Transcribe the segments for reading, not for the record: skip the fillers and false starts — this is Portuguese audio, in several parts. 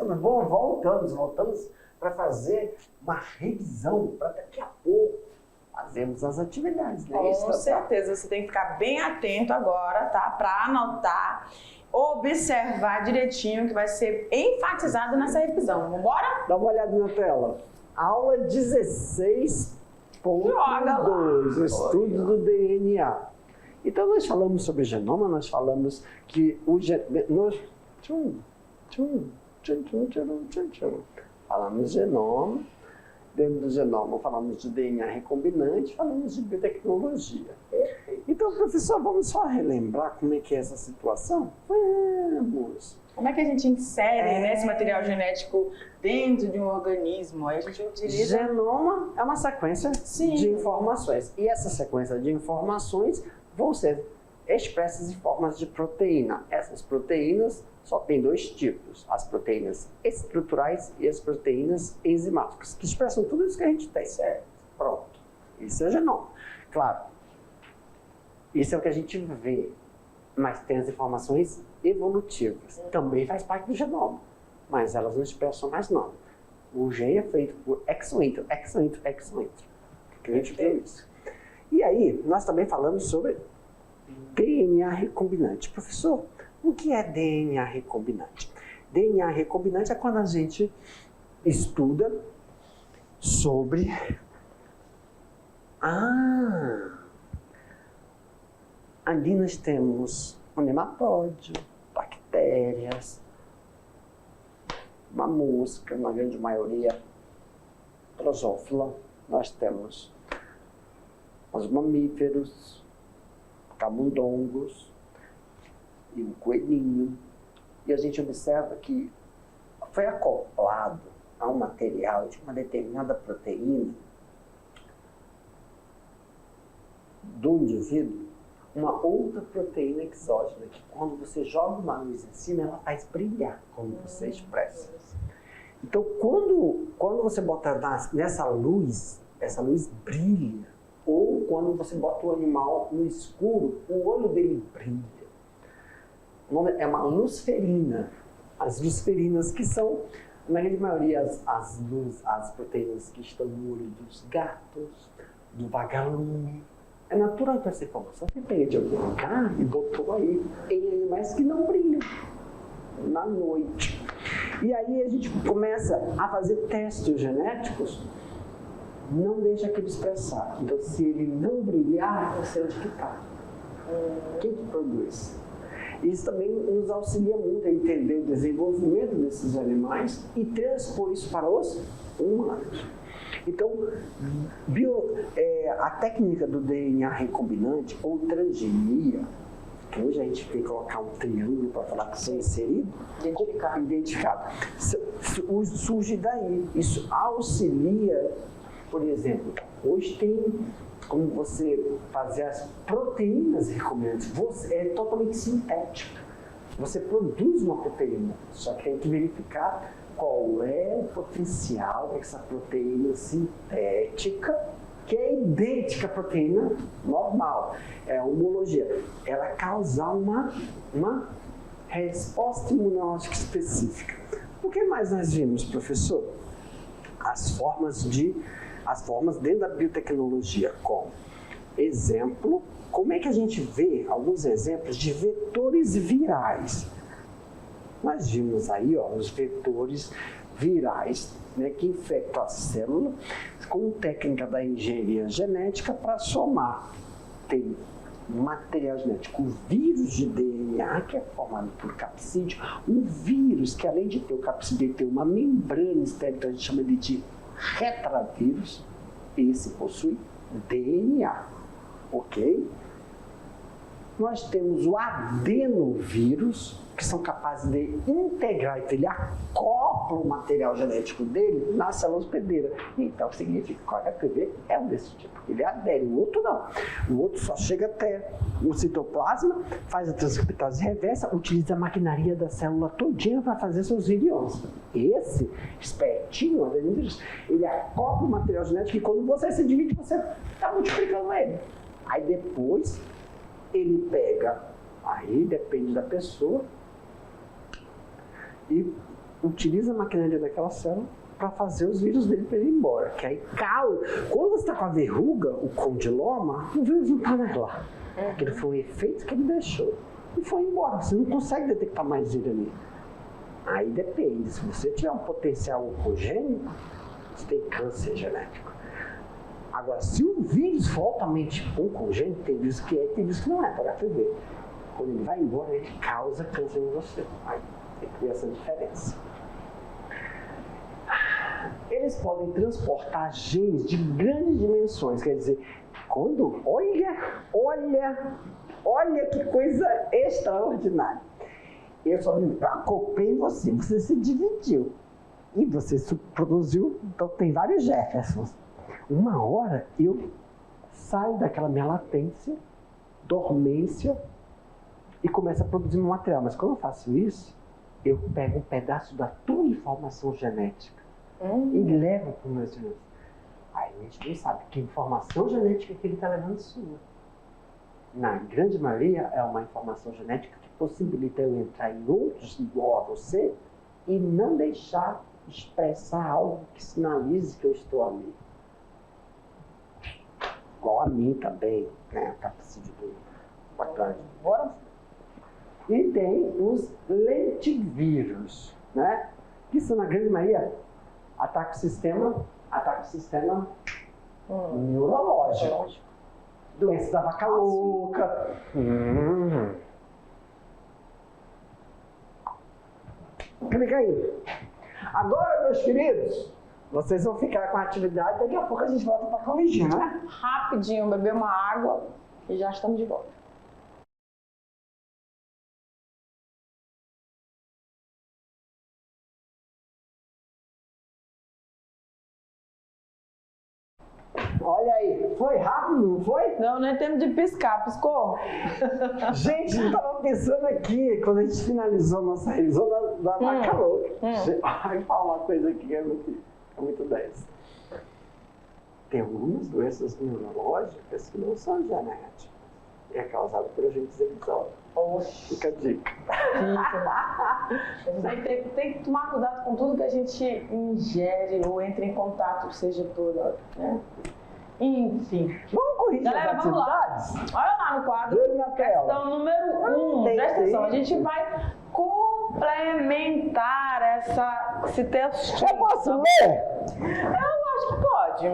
estamos bom, voltamos para fazer uma revisão, para daqui a pouco fazermos as atividades, né? Com certeza, você tem que ficar bem atento agora, tá? Para anotar, observar direitinho o que vai ser enfatizado nessa revisão. Vambora? Dá uma olhada na tela. Aula 16.2, o estudo do DNA. Então nós falamos sobre genoma, nós falamos que o falamos genoma, dentro do genoma falamos de DNA recombinante, falamos de biotecnologia. Então, professor, vamos só relembrar como é que é essa situação? Vamos! Como é que a gente insere esse material genético dentro de um organismo? Aí a gente utiliza... Genoma é uma sequência de informações. E essa sequência de informações vão ser expressas em formas de proteína. Essas proteínas só tem dois tipos, as proteínas estruturais e as proteínas enzimáticas, que expressam tudo isso que a gente tem. Certo? Pronto. Isso é genoma. Claro, isso é o que a gente vê, mas tem as informações evolutivas. Também faz parte do genoma, mas elas não expressam mais nada. O gene é feito por exoentro. Que a gente viu isso. E aí, nós também falamos sobre DNA recombinante. Professor, o que é DNA recombinante? DNA recombinante é quando a gente estuda sobre... ali nós temos um nematóide, bactérias, uma mosca, na grande maioria drosófila. Nós temos os mamíferos, camundongos e um coelhinho. E a gente observa que foi acoplado a um material de uma determinada proteína do indivíduo uma outra proteína exógena, que quando você joga uma luz em cima, ela faz brilhar, como você expressa. Então, quando você bota nessa luz, essa luz brilha. Ou quando você bota o animal no escuro, o olho dele brilha. O nome é uma luciferina. As luciferinas que são, na grande maioria, as proteínas que estão no olho dos gatos, do vagalume. É natural que essa informação você pega de algum lugar e botou aí em animais que não brilham na noite. E aí a gente começa a fazer testes genéticos, não deixa aquilo expressar. Então, se ele não brilhar, você onde que está. Quem que produz? Isso também nos auxilia muito a entender o desenvolvimento desses animais e transpor isso para os humanos. Então, a técnica do DNA recombinante ou transgenia, que hoje a gente tem que colocar um triângulo para falar que são inseridos, identificado, surge daí. Isso auxilia, por exemplo, hoje tem como você fazer as proteínas recombinantes, é totalmente sintética. Você produz uma proteína, só que tem que verificar qual é o potencial dessa proteína sintética, que é idêntica à proteína normal. É a homologia. Ela causar uma resposta imunológica específica. O que mais nós vimos, professor? As formas dentro da biotecnologia, como exemplo, como é que a gente vê alguns exemplos de vetores virais? Nós vimos aí os vetores virais, né, que infectam a célula com técnica da engenharia genética para somar. Tem material genético, o vírus de DNA, que é formado por capsídeo, um vírus que além de ter o capsídeo tem uma membrana externa, então a gente chama ele de retravírus, esse possui DNA, ok? Nós temos o adenovírus, que são capazes de integrar, então ele acopla o material genético dele na célula hospedeira. Então significa que o HPV é um desse tipo, ele adere, o outro não. O outro só chega até o citoplasma, faz a transcriptase reversa, utiliza a maquinaria da célula todinha para fazer seus virions. Esse espertinho, o adenovírus, ele acopla o material genético e quando você se divide, você está multiplicando ele. Aí depois ele pega, aí depende da pessoa, e utiliza a maquinaria daquela célula para fazer os vírus dele para ele ir embora. Que aí, quando você está com a verruga, o condiloma, o vírus não está mais lá. Aquele foi um efeito que ele deixou e foi embora. Você não consegue detectar mais ele ali. Aí depende. Se você tiver um potencial oncogênico, você tem câncer genético. Agora, se o vírus for altamente oncogênico, tem vírus que é, tem vírus que não é, para HPV. Quando ele vai embora, ele causa câncer em você. Aí tem que ver essa diferença. Eles podem transportar genes de grandes dimensões, quer dizer, quando, olha que coisa extraordinária. Eu só me acoplei em você, você se dividiu e você produziu, então tem vários Jeffersons. Uma hora eu saio daquela minha latência, dormência e começo a produzir meu material, mas quando eu faço isso, eu pego um pedaço da tua informação genética e levo para os meus genes. Aí a gente não sabe que informação genética que ele está levando sua. Na grande maioria é uma informação genética que possibilita eu entrar em outros igual a você e não deixar expressar algo que sinalize que eu estou ali. Igual a mim também, né? A capacidade do bacana. E tem os lentivírus, né? Que são, na grande maioria, ataca o sistema neurológico. Doença da vaca louca. Clica aí. Agora, meus queridos, vocês vão ficar com a atividade, daqui a pouco a gente volta para corrigir, né? Rapidinho, beber uma água e já estamos de volta. Olha aí, foi rápido, não foi? Não, nem temos de piscar, piscou? Gente, eu estava pensando aqui, quando a gente finalizou a nossa revisão da vaca louca. Vai falar uma coisa aqui que é muito 10. Tem algumas doenças neurológicas que não são genéticas. É causada por agentes episódicos. Fica a dica. Tem que tomar cuidado com tudo que a gente ingere ou entra em contato, seja por... Né? Enfim. Vamos corrigir. Galera, as vamos lá. atividades? Olha lá no quadro. Olha na tela. Questão número 1. Presta atenção. A gente vai complementar esse texto. Eu posso ler? Eu acho que pode.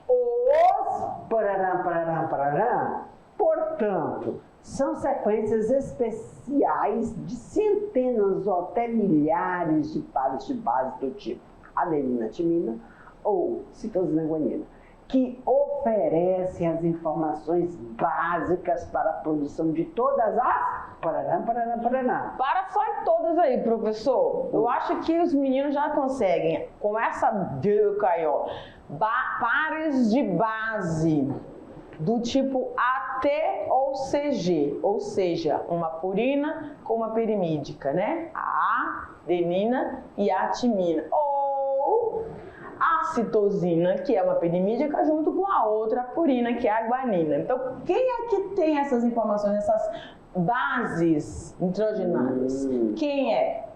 Os parará, portanto, são sequências especiais de centenas ou até milhares de pares de base do tipo adenina, timina ou citosina, guanina, que oferecem as informações básicas para a produção de todas as parará. Para só em todas aí, professor. Eu acho que os meninos já conseguem, com essa dica aí, ó, pares de base do tipo AT ou CG, ou seja, uma purina com uma pirimídica, né? A adenina e a timina. Ou a citosina, que é uma pirimídica, junto com a outra purina, que é a guanina. Então, quem é que tem essas informações, essas bases nitrogenadas? Quem é?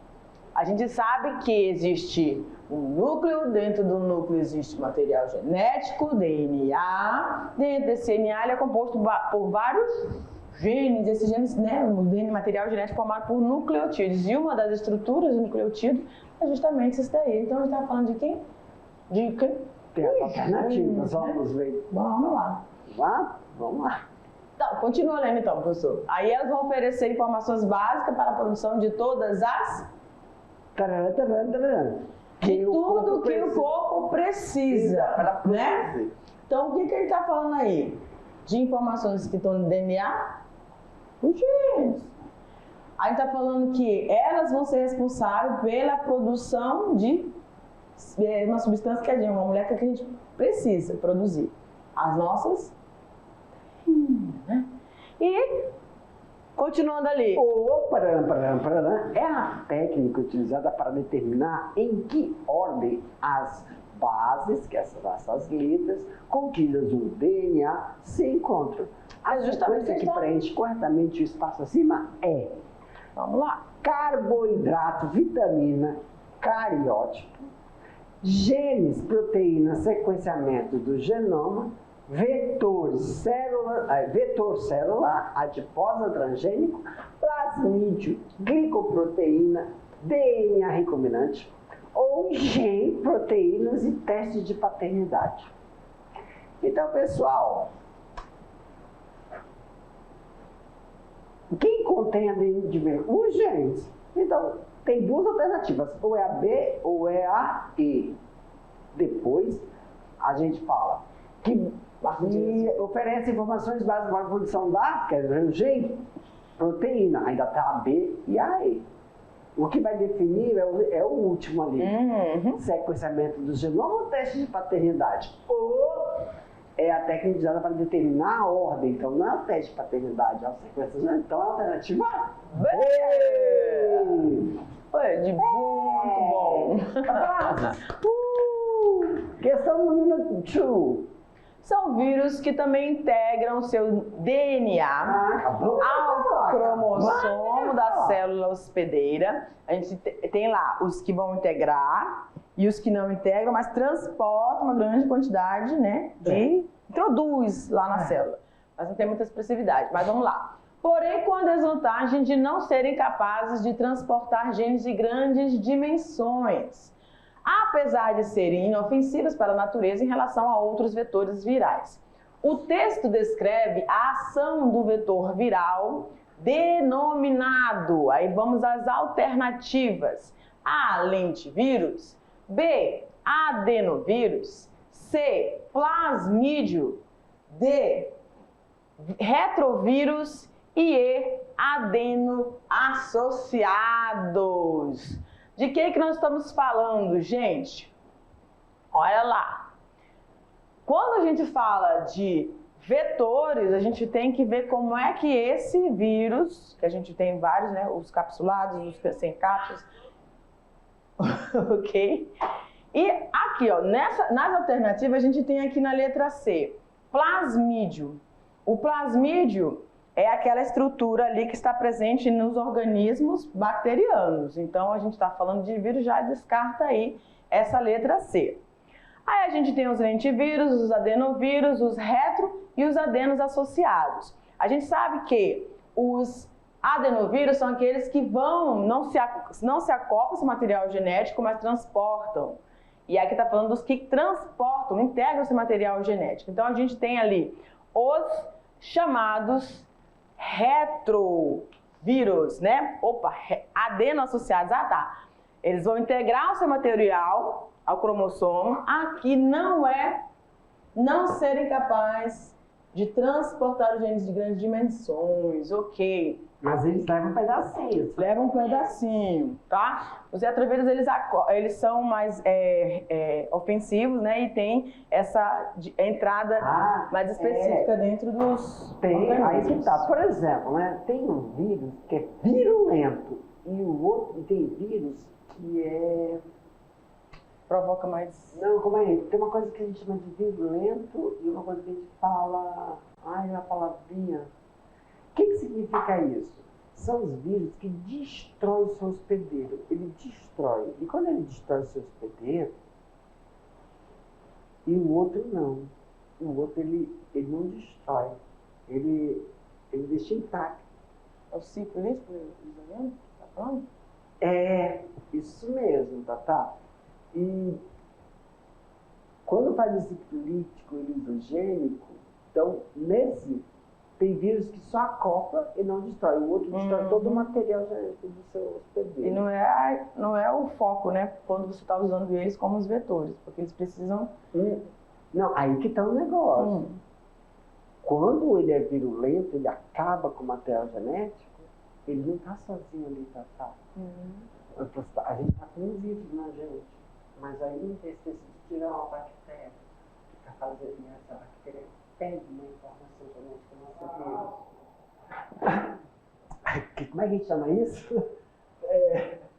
A gente sabe que existe um núcleo, dentro do núcleo existe material genético, DNA. Dentro desse DNA ele é composto por vários genes. Esses genes, né, o material genético é formado por nucleotídeos. E uma das estruturas do nucleotídeo é justamente isso daí. Então a gente está falando de quem? De quem? Tem as alternativas, vamos ver. Vamos lá. Vamos lá. Então, continua lendo então, professor. Aí elas vão oferecer informações básicas para a produção de todas as... De tudo que o corpo precisa, né? Então, o que ele está falando aí? De informações que estão no DNA? Os genes. Aí está falando que elas vão ser responsáveis pela produção de uma substância que é de uma molécula que a gente precisa produzir. As nossas... né? E... continuando ali. O parará é a técnica utilizada para determinar em que ordem as bases, que são essas letras, contidas no DNA, se encontram. A sequência que preenche corretamente o espaço acima é, vamos lá, carboidrato, vitamina, cariótipo, genes, proteínas, sequenciamento do genoma, vetor celular, adiposa transgênico, plasmídio, glicoproteína, DNA recombinante, ou gene, proteínas e testes de paternidade. Então, pessoal, quem contém ADN de vírus? Os genes. Então, tem duas alternativas, ou é a B ou é a E. Depois, a gente fala que oferece informações básicas para a produção da, quer dizer, o gene, proteína. Ainda está a B e a E. O que vai definir é o último ali. Sequenciamento do genoma ou teste de paternidade. Ou é a técnica usada para determinar a ordem. Então, não é o teste de paternidade, é o sequenciamento. Então, é a alternativa B. Foi de muito bom. Questão número 2. São vírus que também integram seu DNA ao cromossomo da célula hospedeira. A gente tem lá os que vão integrar e os que não integram, mas transportam uma grande quantidade, né, introduz lá na célula. Mas não tem muita expressividade, mas vamos lá. Porém, com a desvantagem de não serem capazes de transportar genes de grandes dimensões, apesar de serem inofensivas para a natureza em relação a outros vetores virais. O texto descreve a ação do vetor viral denominado, aí vamos às alternativas: A, lentivírus; B, adenovírus; C, plasmídio; D, retrovírus; e E, adenoassociados. De que nós estamos falando, gente? Olha lá. Quando a gente fala de vetores, a gente tem que ver como é que esse vírus, que a gente tem vários, né? Os capsulados, os sem cápsulas, ok? E aqui, ó, nas alternativas, a gente tem aqui na letra C, plasmídio. O plasmídio é aquela estrutura ali que está presente nos organismos bacterianos. Então, a gente está falando de vírus, já descarta aí essa letra C. Aí a gente tem os lentivírus, os adenovírus, os retro e os adenos associados. A gente sabe que os adenovírus são aqueles que não se acoplam esse material genético, mas transportam. E aqui está falando dos que transportam, integram esse material genético. Então, a gente tem ali os chamados retrovírus, né? Adeno-associados. Ah, tá. Eles vão integrar o seu material ao cromossomo. Aqui não serem capazes de transportar os genes de grandes dimensões, ok. Mas eles levam um pedacinho. Levam um pedacinho, tá? Os retrovírus, eles são mais ofensivos, né? E tem essa entrada mais específica dentro dos Aí que tá. Por exemplo, né? Tem um vírus que é virulento e o outro tem vírus que provoca mais... Não, como é? Tem uma coisa que a gente chama de virulento e uma coisa que a gente fala... uma palavrinha... O que significa isso? São os vírus que destroem o seu hospedeiro. Ele destrói. E quando ele destrói o seu hospedeiro, e o outro não. O outro ele não destrói. Ele deixa intacto. É o sífilis, por exemplo? Tá falando? É, isso mesmo, Tatá. E quando faz o ciclítico e lisogênico, então tem vírus que só acopla e não destrói. O outro destrói todo o material genético do seu hospedeiro. E não é o foco, né? Quando você está usando eles como os vetores, porque eles precisam... Não, aí que está o negócio. Quando ele é virulento, ele acaba com o material genético, ele não está sozinho ali, tá? A gente está com um vírus na gente, mas aí não tem se tirar uma bactéria que está fazendo essa bactéria. Tem uma informação genética no nosso vírus. Como é que a gente chama isso?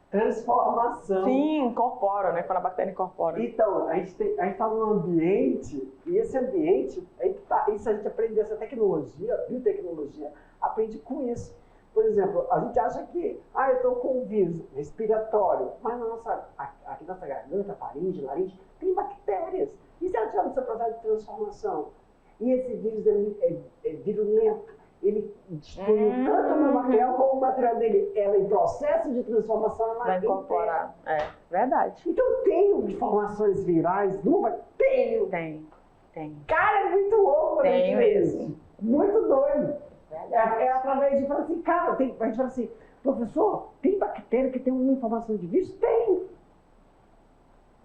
Transformação. Sim, incorpora, né? Quando a bactéria incorpora. Então, a gente está num ambiente, e esse ambiente, isso a gente aprende, essa tecnologia, biotecnologia, aprende com isso. Por exemplo, a gente acha que, eu estou com um vírus respiratório, mas aqui na nossa garganta, faringe, laringe, tem bactérias. E se ela estiver no seu processo de transformação? E esse vírus é virulento, ele destruiu tanto o meu material como o material dele. Ela em processo de transformação, ela vai incorporar. É verdade. Então tenho informações virais, tenho. Tem. Cara, é muito louco. Tem mesmo. Muito doido. É através de falar assim, cara, a gente fala assim, professor, tem bactéria que tem uma informação de vírus? Tem.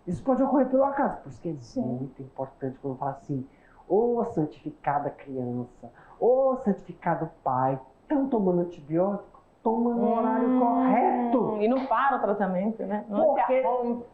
Isso pode ocorrer pelo acaso. Por isso que é muito importante quando fala assim, ô santificada criança, ô santificado pai, estão tomando antibiótico? Toma no horário correto. E não para o tratamento, né?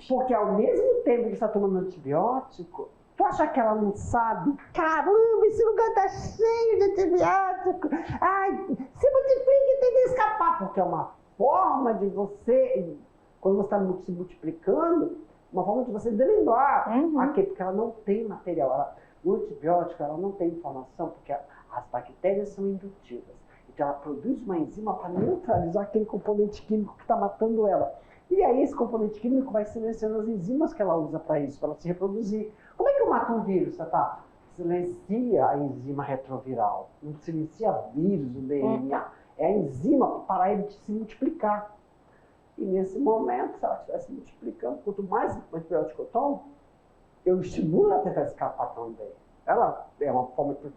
Porque ao mesmo tempo que está tomando antibiótico, tu acha que ela não sabe? Caramba, esse lugar tá cheio de antibiótico. Se multiplica e tenta escapar. Porque é uma forma de você, quando você está se multiplicando, uma forma de você driblar aqui, porque ela não tem material. O antibiótico, ela não tem informação, porque as bactérias são indutivas. Então, ela produz uma enzima para neutralizar aquele componente químico que está matando ela. E aí, esse componente químico vai silenciando as enzimas que ela usa para isso, para ela se reproduzir. Como é que eu mato um vírus, Tatá? Silencia a enzima retroviral. Não silencia vírus, o DNA. É a enzima para ele se multiplicar. E nesse momento, se ela estiver se multiplicando, quanto mais antibiótico eu tomo, eu estimulo ela a tentar escapar também. Ela é uma forma de...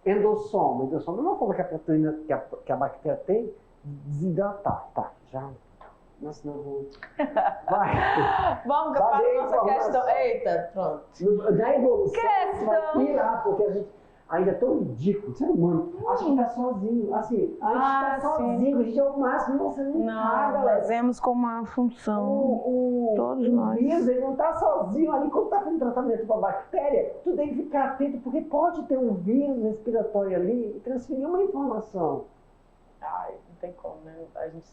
Endossoma. Endossoma é uma forma que a proteína que a bactéria tem de desidratar. Tá, já... Não, senão eu vou... Vai. Vamos para a nossa questão. Eita, pronto. Da evolução, vai pirar, porque a gente ainda é tão ridículo, ser humano. Acho que está sozinho. Assim, a gente está sozinho, a gente é o máximo, nossa, não tá, galera. Nós vemos como uma função. Todos nós. O vírus, ele não está sozinho ali. Quando está fazendo tratamento para a bactéria, tu tem que ficar atento, porque pode ter um vírus respiratório ali e transferir uma informação. Não tem como, né? A gente...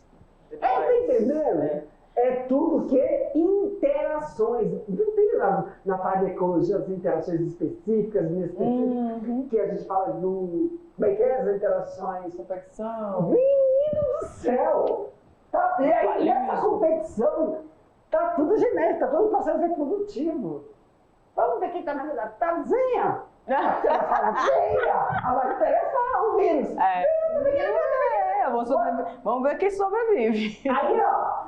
tá entendendo? É tudo que interações. Não tem na parte de ecologia as interações específicas, que a gente fala do... Como é que é as interações? Competição. Menino do céu! E aí, nessa competição, tá tudo genético, tá todo processo reprodutivo. Vamos ver quem tá na verdade. Tazinha! A bactéria fala feia! A bactéria fala o vírus. Vamos ver quem sobrevive. Aí, ó,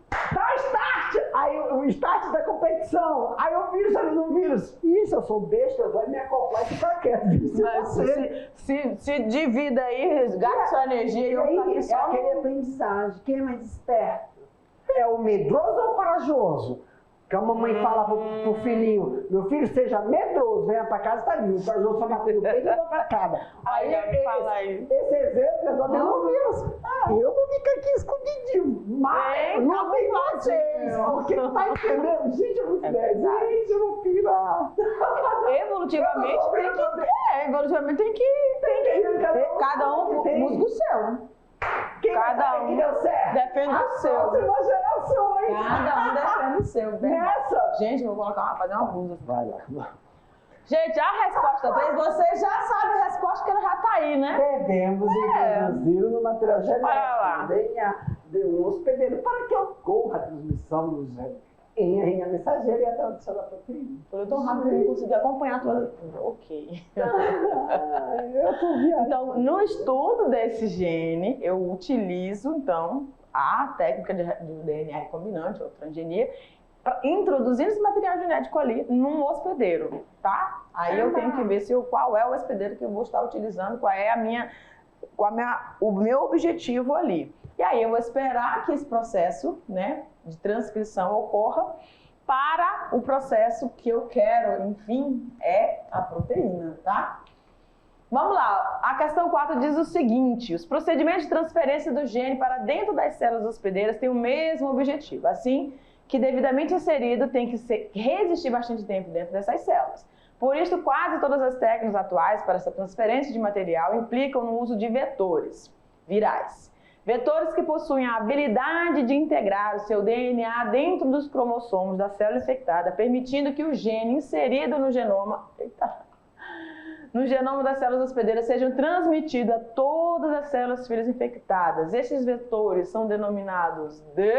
dá start! Aí o start da competição. Aí o vírus ali no vírus. Isso, eu sou besta, eu vou me acoplar e ficar quieto. Se divida aí, resgate sua energia e eu ficar aqui só. É aquele aprendizagem. Quem é mais esperto? É o medroso ou o corajoso? Que a mamãe fala pro filhinho, meu filho, seja medroso, venha pra casa e tá vivo. O corajoso só bater no peito e vai pra casa. Aí esse exemplo é do meu vírus. Eu vou ficar aqui escondidinho. Mas não tem vocês. Porque tá entendendo? Gente, eu vou gente, eu vou pirar. Evolutivamente tem que. Cada um busca o seu. Cada um defende o seu. Próxima geração, hein? Cada um defende o seu. Nessa! Gente, vou fazer uma blusa. Vai lá. Gente, a resposta 3, você já sabe a resposta que ela já tá aí, né? Devemos introduzir no material genético DNA de um hospedeiro para que ocorra a transmissão dos genes em RNA mensageiro e a tradução da proteína. Eu tô rápido que não consegui acompanhar a tua leitura. Ok. Eu tô viajando. Então, no estudo desse gene, eu utilizo, então, a técnica do DNA recombinante, ou transgenia, introduzindo esse material genético ali num hospedeiro, tá? Aí eu tenho que ver qual é o hospedeiro que eu vou estar utilizando, qual é o meu objetivo ali. E aí eu vou esperar que esse processo, né, de transcrição ocorra para o processo que eu quero, enfim, é a proteína, tá? Vamos lá, a questão 4 diz o seguinte: os procedimentos de transferência do gene para dentro das células hospedeiras têm o mesmo objetivo, assim que devidamente inserido tem que resistir bastante tempo dentro dessas células. Por isso, quase todas as técnicas atuais para essa transferência de material implicam no uso de vetores virais. Vetores que possuem a habilidade de integrar o seu DNA dentro dos cromossomos da célula infectada, permitindo que o gene inserido no genoma no genoma das células hospedeiras sejam transmitidos a todas as células filhas infectadas. Estes vetores são denominados de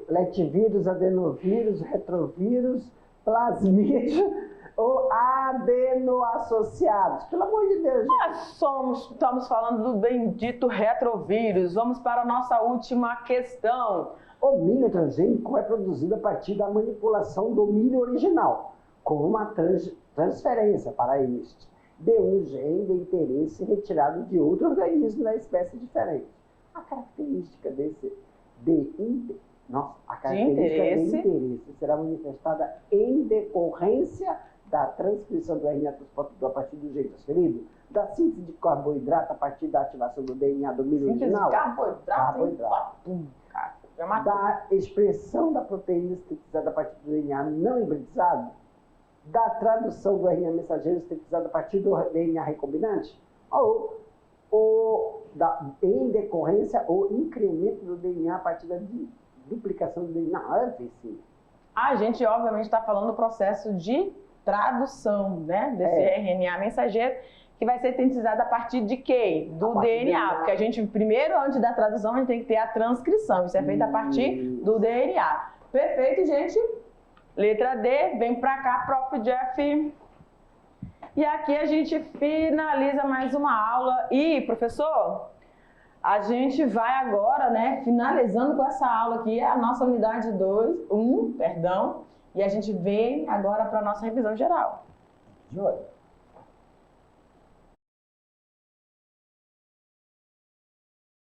letivírus, adenovírus, retrovírus, plasmídio ou adenoassociados. Pelo amor de Deus, gente. Estamos falando do bendito retrovírus. Vamos para a nossa última questão. O milho transgênico é produzido a partir da manipulação do milho original, com uma transferência para este de um gene de interesse retirado de outro organismo da espécie diferente. A característica de interesse será manifestada em decorrência da transcrição do RNA transportador a partir do gene transferido, da síntese de carboidrato a partir da ativação do DNA do milho original, da expressão da proteína sintetizada a partir do DNA não hibridizado, da tradução do RNA mensageiro sintetizado a partir do DNA recombinante, em decorrência ou incremento do DNA a partir da duplicação do DNA. A gente, obviamente, está falando do processo de tradução, né, desse RNA mensageiro, que vai ser sintetizado a partir de quê? Do DNA. Porque a gente, primeiro, antes da tradução, a gente tem que ter a transcrição. Isso é feito a partir do DNA. Perfeito, gente? Letra D, vem pra cá, Prof. Jeff. E aqui a gente finaliza mais uma aula. E, professor, a gente vai agora, né, finalizando com essa aula aqui, a nossa unidade 1, e a gente vem agora para a nossa revisão geral. Joia.